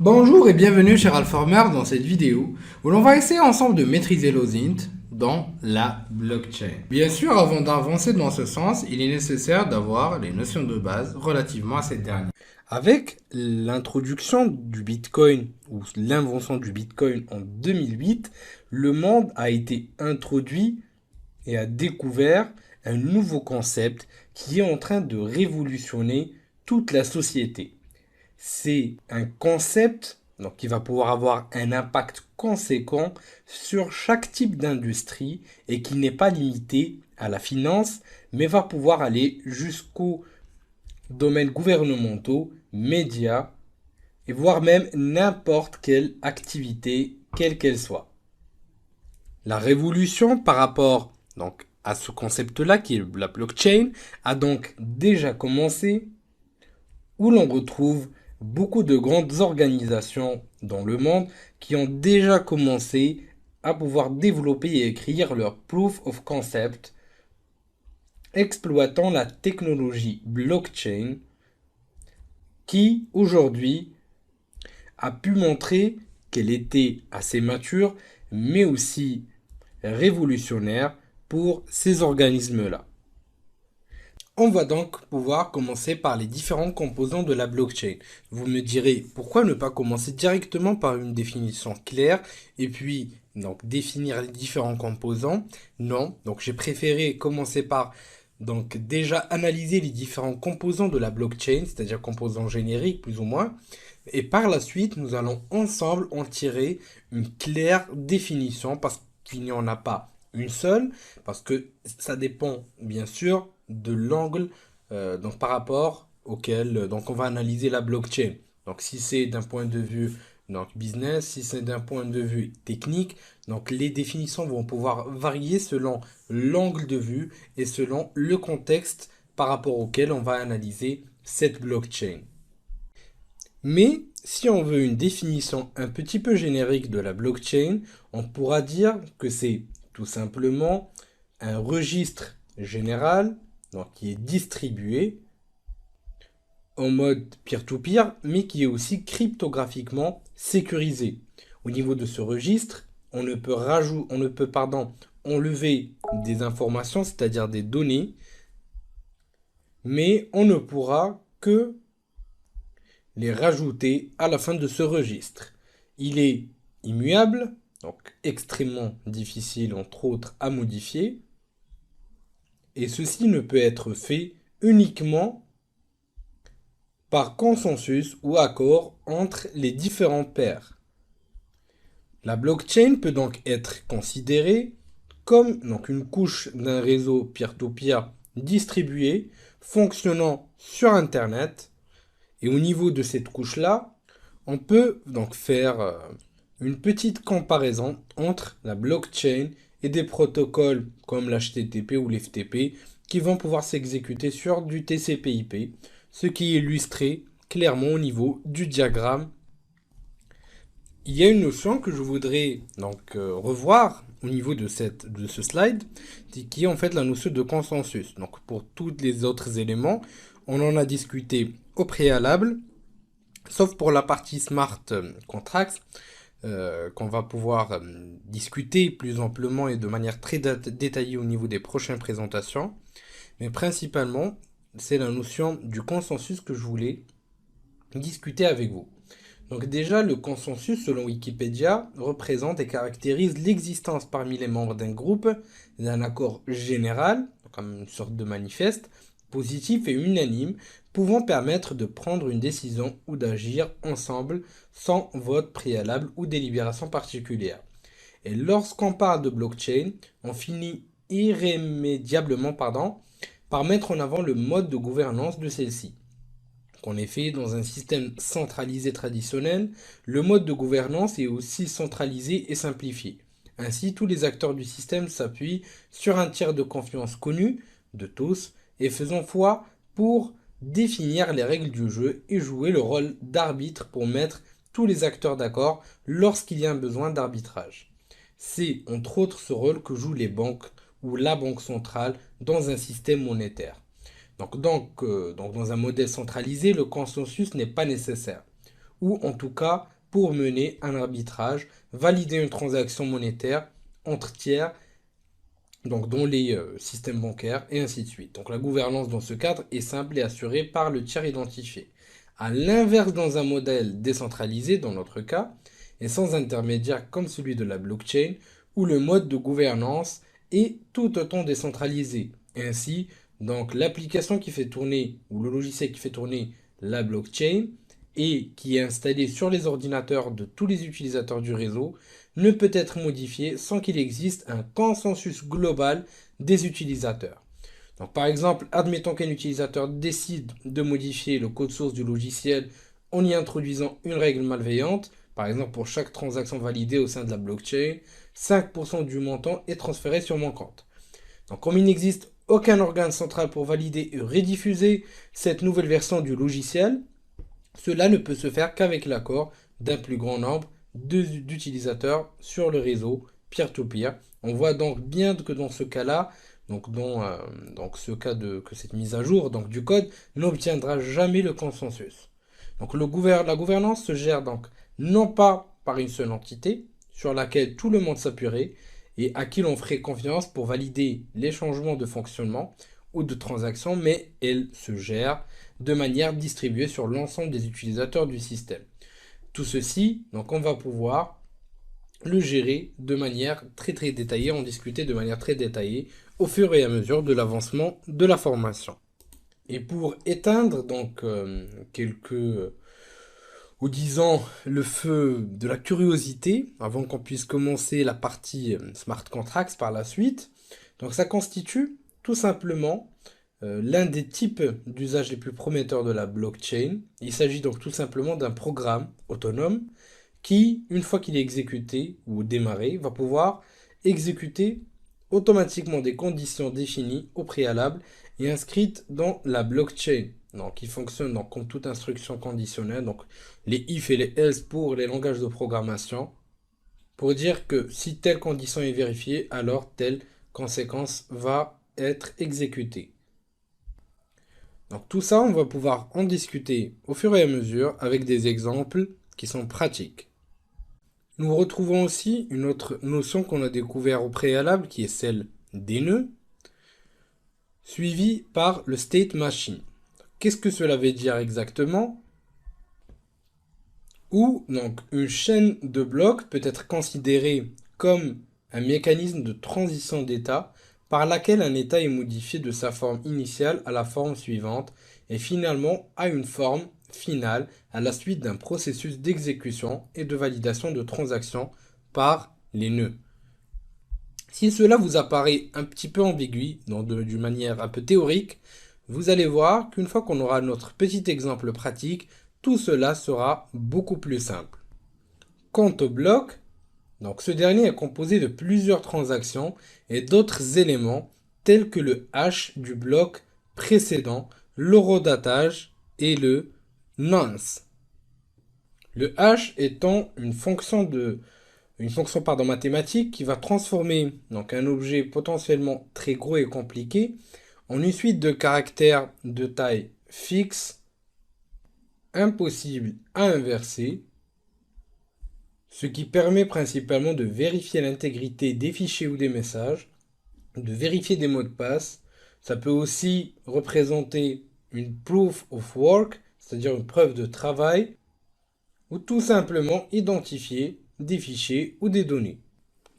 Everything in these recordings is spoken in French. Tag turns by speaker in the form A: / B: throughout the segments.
A: Bonjour et bienvenue cher Alformer dans cette vidéo où l'on va essayer ensemble de maîtriser l'OSINT dans la blockchain. Bien sûr, avant d'avancer dans ce sens, il est nécessaire d'avoir les notions de base relativement à cette dernière. Avec l'introduction du Bitcoin ou l'invention du Bitcoin en 2008, le monde a été introduit et a découvert un nouveau concept qui est en train de révolutionner toute la société. C'est un concept donc, qui va pouvoir avoir un impact conséquent sur chaque type d'industrie et qui n'est pas limité à la finance, mais va pouvoir aller jusqu'aux domaines gouvernementaux, médias, et voire même n'importe quelle activité, quelle qu'elle soit. La révolution par rapport donc, à ce concept-là, qui est la blockchain, a donc déjà commencé où l'on retrouve beaucoup de grandes organisations dans le monde qui ont déjà commencé à pouvoir développer et écrire leur proof of concept exploitant la technologie blockchain qui aujourd'hui a pu montrer qu'elle était assez mature mais aussi révolutionnaire pour ces organismes-là. On va donc pouvoir commencer par les différents composants de la blockchain. Vous me direz, pourquoi ne pas commencer directement par une définition claire et puis donc définir les différents composants? Non, donc j'ai préféré commencer par donc déjà analyser les différents composants de la blockchain, c'est-à-dire composants génériques plus ou moins, et par la suite nous allons ensemble en tirer une claire définition parce qu'il n'y en a pas une seule, parce que ça dépend bien sûr de l'angle donc par rapport auquel donc on va analyser la blockchain. Donc si c'est d'un point de vue donc business, si c'est d'un point de vue technique, donc les définitions vont pouvoir varier selon l'angle de vue et selon le contexte par rapport auquel on va analyser cette blockchain. Mais si on veut une définition un petit peu générique de la blockchain, on pourra dire que c'est tout simplement un registre général donc qui est distribué en mode peer-to-peer, mais qui est aussi cryptographiquement sécurisé. Au niveau de ce registre, on ne peut, enlever des informations, c'est-à-dire des données, mais on ne pourra que les rajouter à la fin de ce registre. Il est immuable, donc extrêmement difficile entre autres à modifier, et ceci ne peut être fait uniquement par consensus ou accord entre les différents pairs. La blockchain peut donc être considérée comme donc, une couche d'un réseau peer-to-peer distribué fonctionnant sur Internet. Et au niveau de cette couche-là, on peut donc faire une petite comparaison entre la blockchain et des protocoles comme l'HTTP ou l'FTP qui vont pouvoir s'exécuter sur du TCP/IP, ce qui est illustré clairement au niveau du diagramme. Il y a une notion que je voudrais donc revoir au niveau de ce slide, qui est en fait la notion de consensus. Donc pour tous les autres éléments, on en a discuté au préalable, sauf pour la partie smart contracts, qu'on va pouvoir discuter plus amplement et de manière très détaillée au niveau des prochaines présentations. Mais principalement, c'est la notion du consensus que je voulais discuter avec vous. Donc déjà, le consensus, selon Wikipédia, représente et caractérise l'existence parmi les membres d'un groupe d'un accord général, comme une sorte de manifeste, positif et unanime, pouvant permettre de prendre une décision ou d'agir ensemble sans vote préalable ou délibération particulière. Et lorsqu'on parle de blockchain, on finit irrémédiablement par mettre en avant le mode de gouvernance de celle-ci. En effet, dans un système centralisé traditionnel, le mode de gouvernance est aussi centralisé et simplifié. Ainsi, tous les acteurs du système s'appuient sur un tiers de confiance connu de tous et faisant foi pour définir les règles du jeu et jouer le rôle d'arbitre pour mettre tous les acteurs d'accord lorsqu'il y a un besoin d'arbitrage. C'est entre autres ce rôle que jouent les banques ou la banque centrale dans un système monétaire. Donc, dans un modèle centralisé, le consensus n'est pas nécessaire, ou en tout cas pour mener un arbitrage, valider une transaction monétaire entre tiers, donc dont les systèmes bancaires, et ainsi de suite. Donc la gouvernance dans ce cadre est simple et assurée par le tiers identifié. À l'inverse, dans un modèle décentralisé, dans notre cas, et sans intermédiaire comme celui de la blockchain, où le mode de gouvernance est tout autant décentralisé. Et ainsi, donc l'application qui fait tourner, ou le logiciel qui fait tourner la blockchain, et qui est installé sur les ordinateurs de tous les utilisateurs du réseau, ne peut être modifié sans qu'il existe un consensus global des utilisateurs. Donc, par exemple, admettons qu'un utilisateur décide de modifier le code source du logiciel en y introduisant une règle malveillante. Par exemple, pour chaque transaction validée au sein de la blockchain, 5% du montant est transféré sur mon compte. Donc, comme il n'existe aucun organe central pour valider et rediffuser cette nouvelle version du logiciel, cela ne peut se faire qu'avec l'accord d'un plus grand nombre d'utilisateurs sur le réseau peer-to-peer. On voit donc bien que dans ce cas-là, donc ce cas que cette mise à jour donc du code n'obtiendra jamais le consensus. Donc la gouvernance se gère donc non pas par une seule entité sur laquelle tout le monde s'appuierait et à qui l'on ferait confiance pour valider les changements de fonctionnement ou de transaction, mais elle se gère de manière distribuée sur l'ensemble des utilisateurs du système. Tout ceci, donc on va pouvoir le gérer de manière très détaillée, en discuter de manière très détaillée au fur et à mesure de l'avancement de la formation. Et pour éteindre donc ou disons le feu de la curiosité, avant qu'on puisse commencer la partie smart contracts par la suite, donc ça constitue tout simplement l'un des types d'usages les plus prometteurs de la blockchain. Il s'agit donc tout simplement d'un programme autonome qui, une fois qu'il est exécuté ou démarré, va pouvoir exécuter automatiquement des conditions définies au préalable et inscrites dans la blockchain. Donc, il fonctionne donc, comme toute instruction conditionnelle, donc les if et les else pour les langages de programmation, pour dire que si telle condition est vérifiée, alors telle conséquence va être exécutée. Donc tout ça, on va pouvoir en discuter au fur et à mesure avec des exemples qui sont pratiques. Nous retrouvons aussi une autre notion qu'on a découverte au préalable, qui est celle des nœuds, suivie par le state machine. Qu'est-ce que cela veut dire exactement? Où donc une chaîne de blocs peut être considérée comme un mécanisme de transition d'état par laquelle un état est modifié de sa forme initiale à la forme suivante et finalement à une forme finale à la suite d'un processus d'exécution et de validation de transactions par les nœuds. Si cela vous apparaît un petit peu ambigu, d'une manière un peu théorique, vous allez voir qu'une fois qu'on aura notre petit exemple pratique, tout cela sera beaucoup plus simple. Quant au bloc, donc ce dernier est composé de plusieurs transactions et d'autres éléments tels que le hash du bloc précédent, l'horodatage et le nonce. Le hash étant une fonction mathématique qui va transformer donc un objet potentiellement très gros et compliqué en une suite de caractères de taille fixe, impossible à inverser, ce qui permet principalement de vérifier l'intégrité des fichiers ou des messages, de vérifier des mots de passe. Ça peut aussi représenter une proof of work, c'est-à-dire une preuve de travail, ou tout simplement identifier des fichiers ou des données.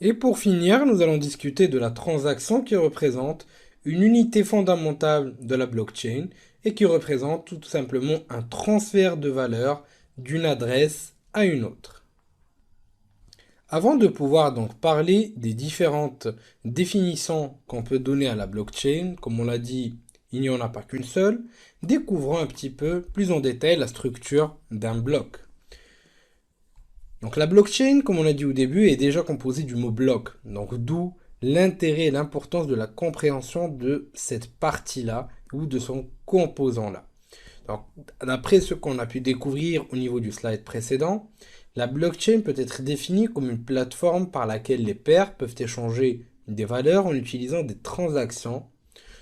A: Et pour finir, nous allons discuter de la transaction qui représente une unité fondamentale de la blockchain et qui représente tout simplement un transfert de valeur d'une adresse à une autre. Avant de pouvoir donc parler des différentes définitions qu'on peut donner à la blockchain, comme on l'a dit, il n'y en a pas qu'une seule, découvrons un petit peu plus en détail la structure d'un bloc. Donc la blockchain, comme on l'a dit au début, est déjà composée du mot bloc, donc d'où l'intérêt et l'importance de la compréhension de cette partie-là ou de son composant-là. Donc, d'après ce qu'on a pu découvrir au niveau du slide précédent, la blockchain peut être définie comme une plateforme par laquelle les pairs peuvent échanger des valeurs en utilisant des transactions,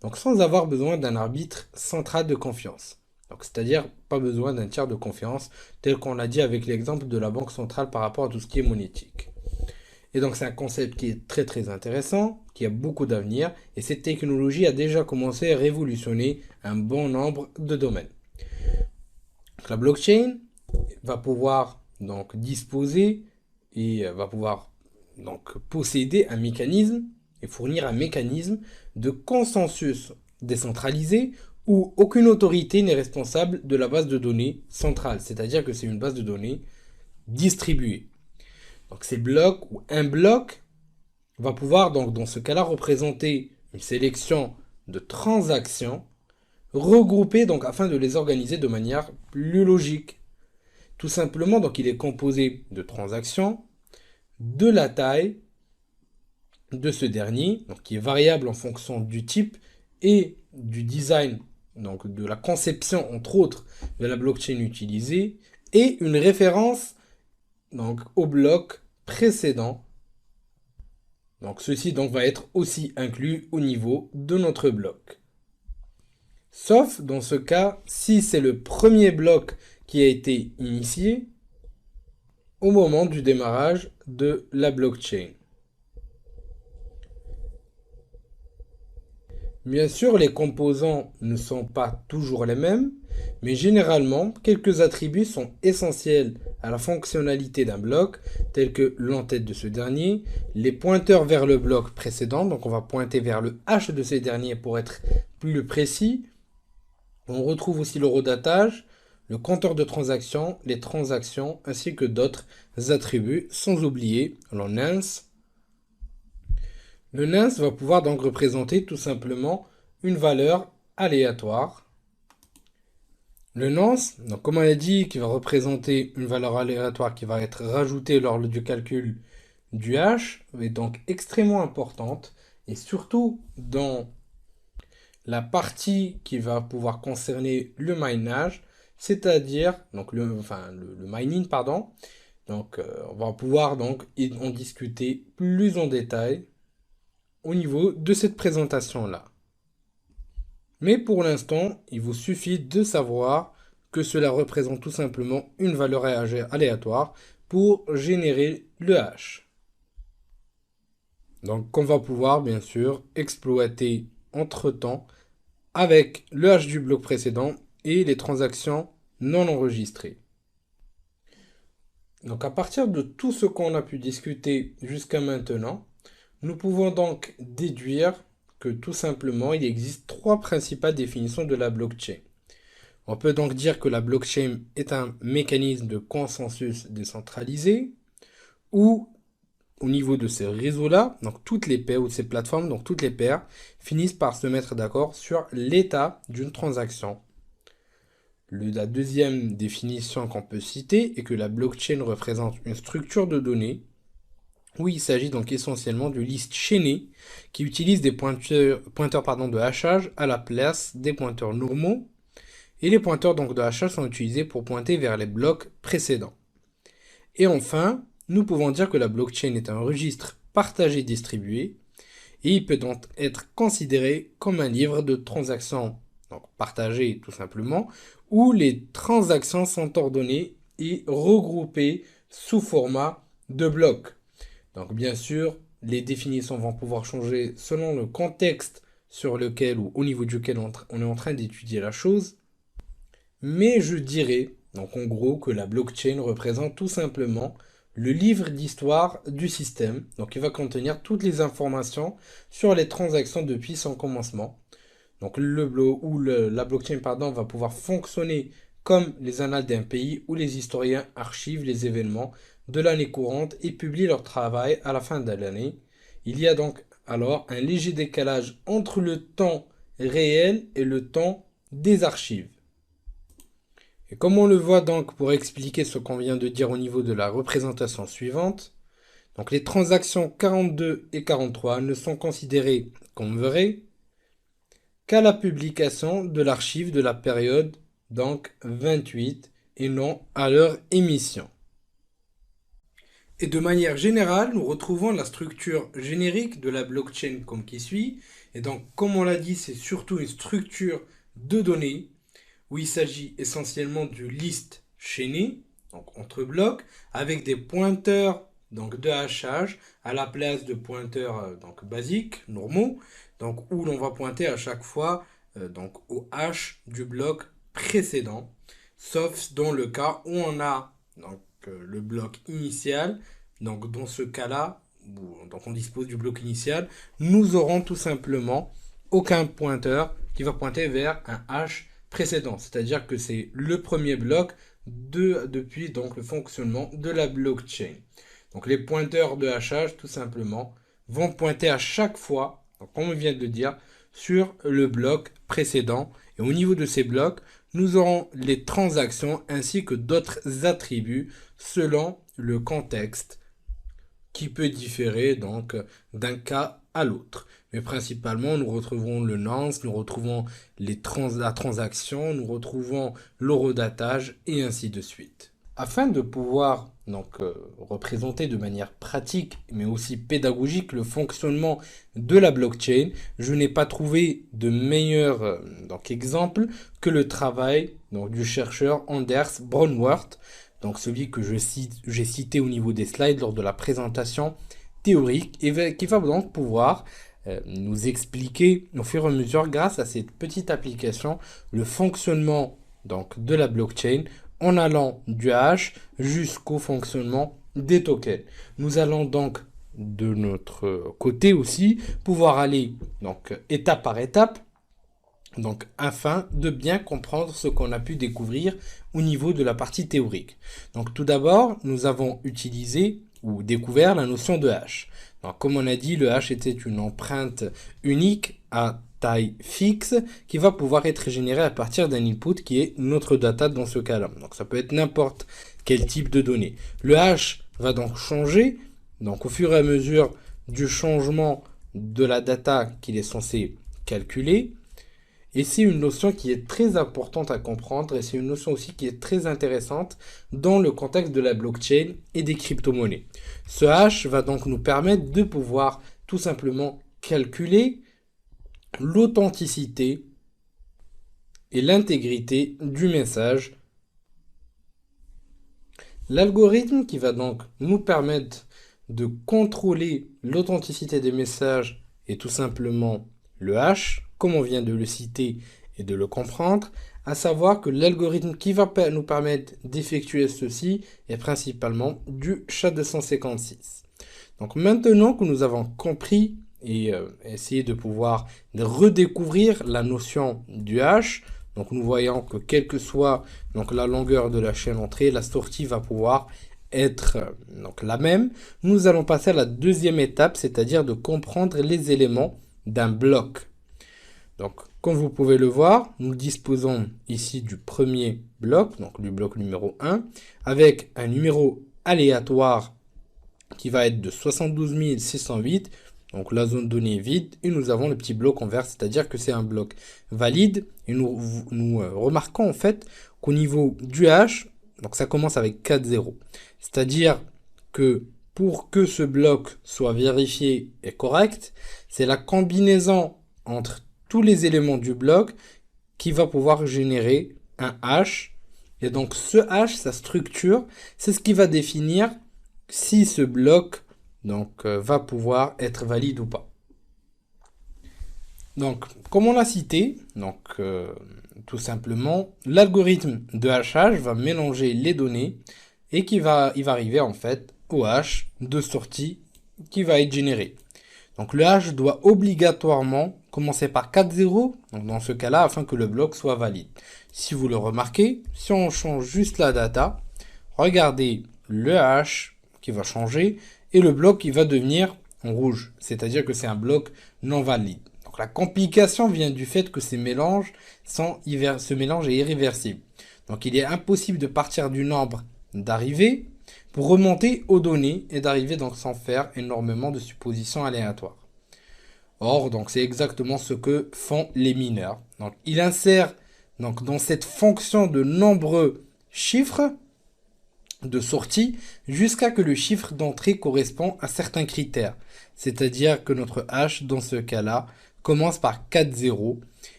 A: donc sans avoir besoin d'un arbitre central de confiance. Donc, c'est-à-dire pas besoin d'un tiers de confiance, tel qu'on l'a dit avec l'exemple de la Banque centrale par rapport à tout ce qui est monétique. Et donc c'est un concept qui est très très intéressant, qui a beaucoup d'avenir, et cette technologie a déjà commencé à révolutionner un bon nombre de domaines. Donc, la blockchain va pouvoir donc disposer et va pouvoir donc posséder un mécanisme et fournir un mécanisme de consensus décentralisé où aucune autorité n'est responsable de la base de données centrale, c'est-à-dire que c'est une base de données distribuée. Donc ces blocs ou un bloc va pouvoir donc dans ce cas-là représenter une sélection de transactions regroupées donc afin de les organiser de manière plus logique. Tout simplement, donc il est composé de transactions, de la taille de ce dernier, donc qui est variable en fonction du type et du design, donc de la conception entre autres de la blockchain utilisée, et une référence donc au bloc précédent. Donc ceci donc va être aussi inclus au niveau de notre bloc. Sauf dans ce cas si c'est le premier bloc qui a été initié au moment du démarrage de la blockchain. Bien sûr, les composants ne sont pas toujours les mêmes, mais généralement, quelques attributs sont essentiels à la fonctionnalité d'un bloc, tels que l'entête de ce dernier, les pointeurs vers le bloc précédent, donc on va pointer vers le H de ce dernier pour être plus précis. On retrouve aussi l'horodatage, le compteur de transactions, les transactions, ainsi que d'autres attributs, sans oublier le nonce. Le nonce va pouvoir donc représenter tout simplement une valeur aléatoire. Le nonce, donc comme on a dit, qui va représenter une valeur aléatoire qui va être rajoutée lors du calcul du hash, est donc extrêmement importante, et surtout dans la partie qui va pouvoir concerner le minage, c'est-à-dire donc le mining, pardon. Donc on va pouvoir donc en discuter plus en détail au niveau de cette présentation-là. Mais pour l'instant, il vous suffit de savoir que cela représente tout simplement une valeur aléatoire pour générer le hash. Donc qu'on va pouvoir bien sûr exploiter entre-temps avec le hash du bloc précédent et les transactions non enregistrées. Donc à partir de tout ce qu'on a pu discuter jusqu'à maintenant, nous pouvons donc déduire que tout simplement il existe trois principales définitions de la blockchain. On peut donc dire que la blockchain est un mécanisme de consensus décentralisé où au niveau de ces réseaux-là, donc toutes les paires ou de ces plateformes, donc toutes les paires finissent par se mettre d'accord sur l'état d'une transaction. La deuxième définition qu'on peut citer est que la blockchain représente une structure de données où il s'agit donc essentiellement de listes chaînées qui utilisent des pointeurs de hachage à la place des pointeurs normaux. Et les pointeurs donc de hachage sont utilisés pour pointer vers les blocs précédents. Et enfin, nous pouvons dire que la blockchain est un registre partagé distribué et il peut donc être considéré comme un livre de transactions, donc partagé tout simplement, où les transactions sont ordonnées et regroupées sous format de blocs. Donc bien sûr, les définitions vont pouvoir changer selon le contexte sur lequel ou au niveau duquel on est en train d'étudier la chose. Mais je dirais, donc en gros, que la blockchain représente tout simplement le livre d'histoire du système. Donc il va contenir toutes les informations sur les transactions depuis son commencement. Donc la blockchain va pouvoir fonctionner comme les annales d'un pays où les historiens archivent les événements de l'année courante et publient leur travail à la fin de l'année. Il y a donc alors un léger décalage entre le temps réel et le temps des archives. Et comme on le voit donc pour expliquer ce qu'on vient de dire au niveau de la représentation suivante, donc les transactions 42 et 43 ne sont considérées comme vraies qu'à la publication de l'archive de la période donc 28 et non à leur émission. Et de manière générale, nous retrouvons la structure générique de la blockchain comme qui suit. Et donc, comme on l'a dit, c'est surtout une structure de données où il s'agit essentiellement du list chaîné, donc entre blocs, avec des pointeurs donc de hachage à la place de pointeurs donc basiques, normaux, donc où l'on va pointer à chaque fois donc au hash du bloc précédent, sauf dans le cas où on a donc le bloc initial. Donc dans ce cas-là, donc on dispose du bloc initial, nous aurons tout simplement aucun pointeur qui va pointer vers un hash précédent. C'est-à-dire que c'est le premier bloc depuis donc le fonctionnement de la blockchain. Donc les pointeurs de hachage, tout simplement, vont pointer à chaque fois, donc comme on vient de le dire, sur le bloc précédent. Et au niveau de ces blocs, nous aurons les transactions ainsi que d'autres attributs selon le contexte qui peut différer donc d'un cas à l'autre. Mais principalement, nous retrouvons le nonce, nous retrouvons la transaction, nous retrouvons l'horodatage et ainsi de suite. Afin de pouvoir donc représenter de manière pratique mais aussi pédagogique le fonctionnement de la blockchain, je n'ai pas trouvé de meilleur exemple que le travail donc, du chercheur Anders Bronwart, donc celui que j'ai cité au niveau des slides lors de la présentation théorique, et qui va donc pouvoir nous expliquer au fur et à mesure, grâce à cette petite application, le fonctionnement donc, de la blockchain en allant du hash jusqu'au fonctionnement des tokens. Nous allons donc de notre côté aussi pouvoir aller donc étape par étape, donc afin de bien comprendre ce qu'on a pu découvrir au niveau de la partie théorique. Donc tout d'abord, nous avons utilisé ou découvert la notion de hash. Donc, comme on a dit, le hash était une empreinte unique à taille fixe qui va pouvoir être générée à partir d'un input qui est notre data dans ce cas-là. Donc ça peut être n'importe quel type de données. Le hash va donc changer donc au fur et à mesure du changement de la data qu'il est censé calculer. Et c'est une notion qui est très importante à comprendre et c'est une notion aussi qui est très intéressante dans le contexte de la blockchain et des crypto-monnaies. Ce hash va donc nous permettre de pouvoir tout simplement calculer l'authenticité et l'intégrité du message. L'algorithme qui va donc nous permettre de contrôler l'authenticité des messages est tout simplement le hash, comme on vient de le citer et de le comprendre, à savoir que l'algorithme qui va nous permettre d'effectuer ceci est principalement du SHA-256. Donc maintenant que nous avons compris et essayer de pouvoir redécouvrir la notion du hash. Donc nous voyons que quelle que soit donc, la longueur de la chaîne entrée, la sortie va pouvoir être donc, la même. Nous allons passer à la deuxième étape, c'est-à-dire de comprendre les éléments d'un bloc. Donc comme vous pouvez le voir, nous disposons ici du premier bloc, donc du bloc numéro 1, avec un numéro aléatoire qui va être de 72 608. Donc la zone donnée est vide et nous avons le petit bloc en vert, c'est-à-dire que c'est un bloc valide. Et nous remarquons en fait qu'au niveau du hash, donc ça commence avec 4 zéros. C'est-à-dire que pour que ce bloc soit vérifié et correct, c'est la combinaison entre tous les éléments du bloc qui va pouvoir générer un hash. Et donc ce hash, sa structure, c'est ce qui va définir si ce bloc donc va pouvoir être valide ou pas. Donc, comme on l'a cité, donc tout simplement, l'algorithme de hachage va mélanger les données et il va arriver en fait au hash de sortie qui va être généré. Donc le hash doit obligatoirement commencer par 4 zéros, donc dans ce cas-là, afin que le bloc soit valide. Si vous le remarquez, si on change juste la data, regardez le hash qui va changer et le bloc qui va devenir en rouge, c'est-à-dire que c'est un bloc non valide. Donc la complication vient du fait que ce mélange est irréversible. Donc il est impossible de partir du nombre d'arrivées pour remonter aux données et d'arriver donc sans faire énormément de suppositions aléatoires. Or, donc c'est exactement ce que font les mineurs. Donc il insère donc dans cette fonction de nombreux chiffres de sortie jusqu'à que le chiffre d'entrée correspond à certains critères. C'est-à-dire que notre hash, dans ce cas-là, commence par 4 zéros.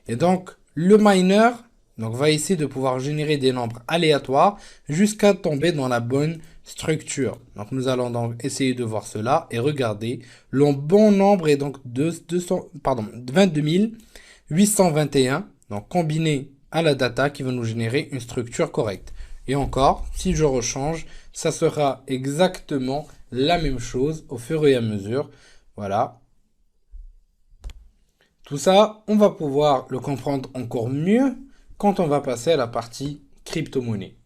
A: Et donc, le miner donc va essayer de pouvoir générer des nombres aléatoires jusqu'à tomber dans la bonne structure. Donc nous allons donc essayer de voir cela et regarder. Le bon nombre est donc 22 821, donc combiné à la data qui va nous générer une structure correcte. Et encore, si je rechange, ça sera exactement la même chose au fur et à mesure. Voilà. Tout ça, on va pouvoir le comprendre encore mieux quand on va passer à la partie crypto-monnaie.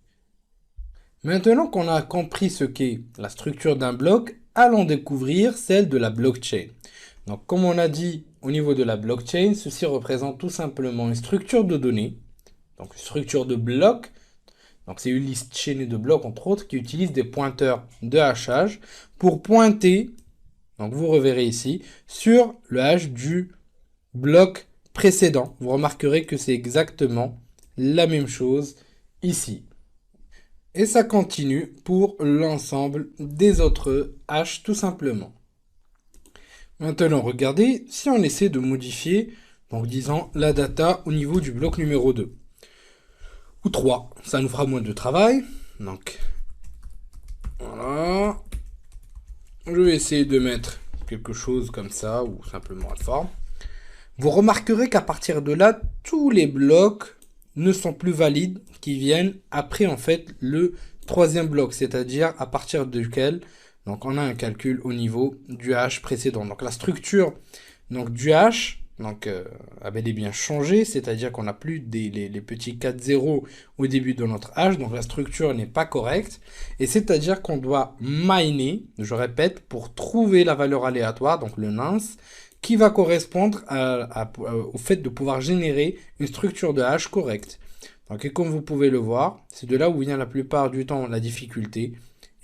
A: Maintenant qu'on a compris ce qu'est la structure d'un bloc, allons découvrir celle de la blockchain. Donc, comme on a dit au niveau de la blockchain, ceci représente tout simplement une structure de données, donc une structure de blocs. Donc, c'est une liste chaînée de blocs, entre autres, qui utilise des pointeurs de hachage pour pointer, donc vous reverrez ici, sur le hash du bloc précédent. Vous remarquerez que c'est exactement la même chose ici. Et ça continue pour l'ensemble des autres hashes tout simplement. Maintenant, regardez, si on essaie de modifier, donc disons la data au niveau du bloc numéro 2 ou 3, ça nous fera moins de travail. Donc, voilà. Je vais essayer de mettre quelque chose comme ça ou simplement la forme. Vous remarquerez qu'à partir de là, tous les blocs ne sont plus valides qui viennent après en fait le troisième bloc, c'est-à-dire à partir duquel donc on a un calcul au niveau du hash précédent. Donc la structure donc du hash a bel et bien changé, c'est-à-dire qu'on n'a plus les petits 4 zéros au début de notre hash, donc la structure n'est pas correcte, et c'est-à-dire qu'on doit miner, je répète, pour trouver la valeur aléatoire, donc le nonce, qui va correspondre au fait de pouvoir générer une structure de hash correcte. Donc, et comme vous pouvez le voir, c'est de là où vient la plupart du temps la difficulté.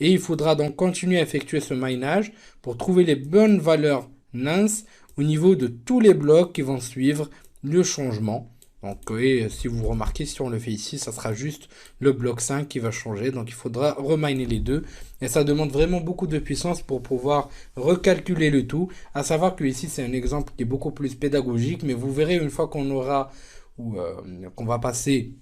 A: Et il faudra donc continuer à effectuer ce minage pour trouver les bonnes valeurs nonce au niveau de tous les blocs qui vont suivre le changement. Donc, et si vous remarquez, si on le fait ici, ça sera juste le bloc 5 qui va changer. Donc, il faudra reminer les deux. Et ça demande vraiment beaucoup de puissance pour pouvoir recalculer le tout. À savoir que ici, c'est un exemple qui est beaucoup plus pédagogique. Mais vous verrez une fois qu'on aura, qu'on va passer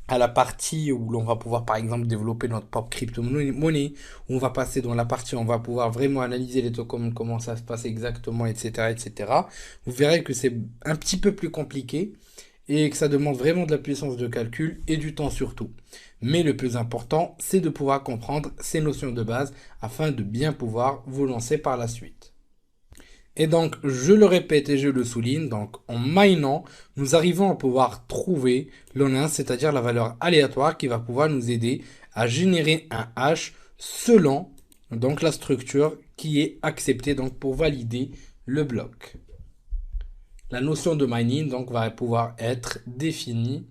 A: à la partie où l'on va pouvoir par exemple développer notre propre crypto-monnaie, où on va passer dans la partie où on va pouvoir vraiment analyser les tokens, comment ça se passe exactement, etc., etc. Vous verrez que c'est un petit peu plus compliqué et que ça demande vraiment de la puissance de calcul et du temps surtout. Mais le plus important, c'est de pouvoir comprendre ces notions de base afin de bien pouvoir vous lancer par la suite. Et donc, je le répète et je le souligne, donc en minant, nous arrivons à pouvoir trouver le nonce, c'est-à-dire la valeur aléatoire qui va pouvoir nous aider à générer un hash selon donc la structure qui est acceptée donc pour valider le bloc. La notion de mining donc va pouvoir être définie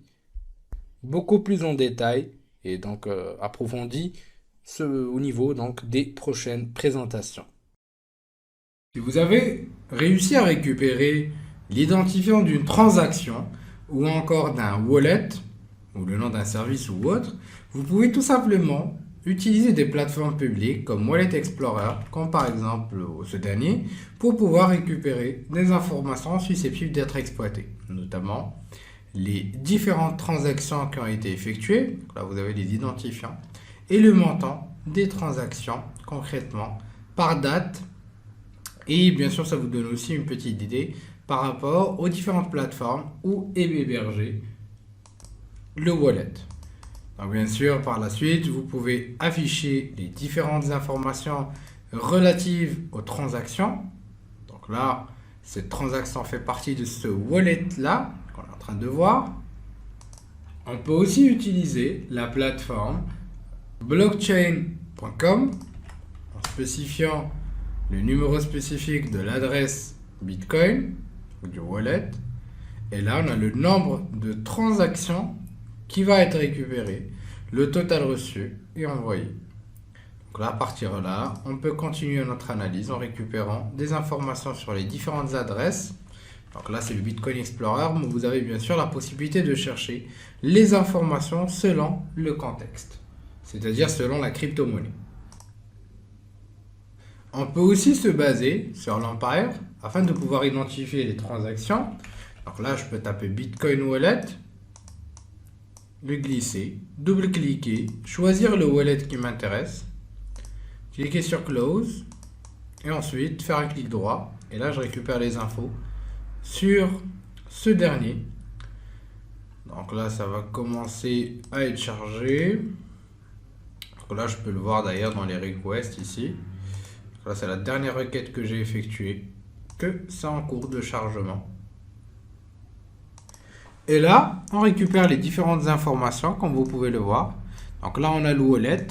A: beaucoup plus en détail et donc approfondie au niveau donc des prochaines présentations. Si vous avez réussi à récupérer l'identifiant d'une transaction ou encore d'un wallet, ou le nom d'un service ou autre, vous pouvez tout simplement utiliser des plateformes publiques comme Wallet Explorer, comme par exemple ce dernier, pour pouvoir récupérer des informations susceptibles d'être exploitées, notamment les différentes transactions qui ont été effectuées, là vous avez les identifiants, et le montant des transactions concrètement par date. Et bien sûr, ça vous donne aussi une petite idée par rapport aux différentes plateformes où est hébergé le wallet. Donc bien sûr, par la suite, vous pouvez afficher les différentes informations relatives aux transactions. Donc là, cette transaction fait partie de ce wallet-là qu'on est en train de voir. On peut aussi utiliser la plateforme blockchain.com en spécifiant le numéro spécifique de l'adresse Bitcoin ou du wallet. Et là, on a le nombre de transactions qui va être récupéré, le total reçu et envoyé. Donc là, à partir de là, on peut continuer notre analyse en récupérant des informations sur les différentes adresses. Donc là, c'est le Bitcoin Explorer, mais vous avez bien sûr la possibilité de chercher les informations selon le contexte, c'est-à-dire selon la crypto-monnaie. On peut aussi se baser sur l'Empire afin de pouvoir identifier les transactions. Donc là, je peux taper Bitcoin Wallet. le glisser, double-cliquer, choisir le wallet qui m'intéresse, cliquer sur Close, et ensuite faire un clic droit. Et là, je récupère les infos sur ce dernier. Donc là, ça va commencer à être chargé. Donc là, je peux le voir d'ailleurs dans les requests ici. Donc là, c'est la dernière requête que j'ai effectuée, que c'est en cours de chargement. Et là, on récupère les différentes informations, comme vous pouvez le voir. Donc là, on a le wallet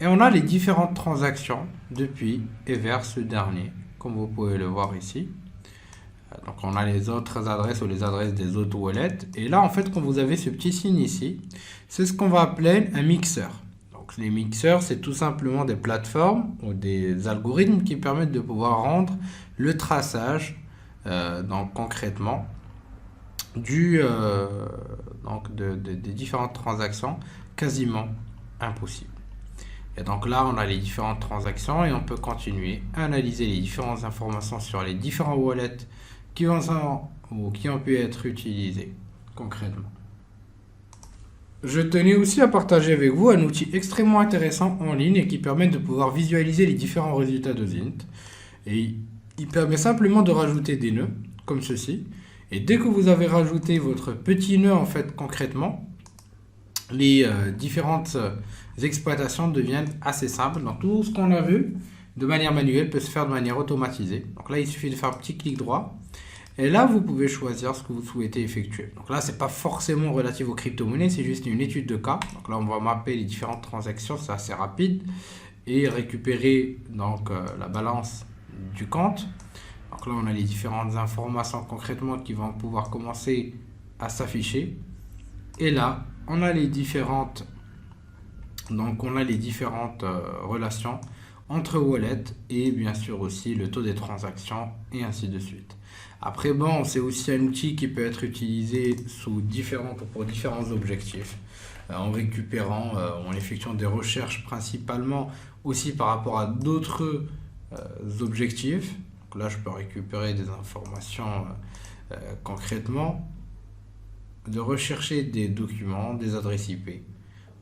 A: et on a les différentes transactions depuis et vers ce dernier, comme vous pouvez le voir ici. Donc on a les autres adresses ou les adresses des autres wallets. Et là, en fait, quand vous avez ce petit signe ici, c'est ce qu'on va appeler un mixeur. Donc les mixeurs, c'est tout simplement des plateformes ou des algorithmes qui permettent de pouvoir rendre le traçage, donc concrètement, des différentes transactions quasiment impossible. Et donc là, on a les différentes transactions et on peut continuer à analyser les différentes informations sur les différents wallets qui ont pu être utilisés concrètement. Je tenais aussi à partager avec vous un outil extrêmement intéressant en ligne et qui permet de pouvoir visualiser les différents résultats de Zint. Et il permet simplement de rajouter des nœuds comme ceci. Et dès que vous avez rajouté votre petit nœud, en fait, concrètement, les différentes exploitations deviennent assez simples. Donc tout ce qu'on a vu de manière manuelle peut se faire de manière automatisée. Donc là, il suffit de faire un petit clic droit. Et là, vous pouvez choisir ce que vous souhaitez effectuer. Donc là, ce n'est pas forcément relatif aux crypto-monnaies, c'est juste une étude de cas. Donc là, on va mapper les différentes transactions, c'est assez rapide. Et récupérer donc la balance du compte. Donc là, on a les différentes informations concrètement qui vont pouvoir commencer à s'afficher. Et là, on a les différentes, relations entre wallets et bien sûr aussi le taux des transactions et ainsi de suite. Après, bon, c'est aussi un outil qui peut être utilisé pour différents objectifs, en effectuant des recherches principalement aussi par rapport à d'autres objectifs. Donc là, je peux récupérer des informations concrètement, de rechercher des documents, des adresses IP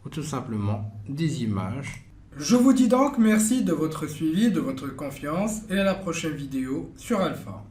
A: ou tout simplement des images. Je vous dis donc merci de votre suivi, de votre confiance et à la prochaine vidéo sur Alpha.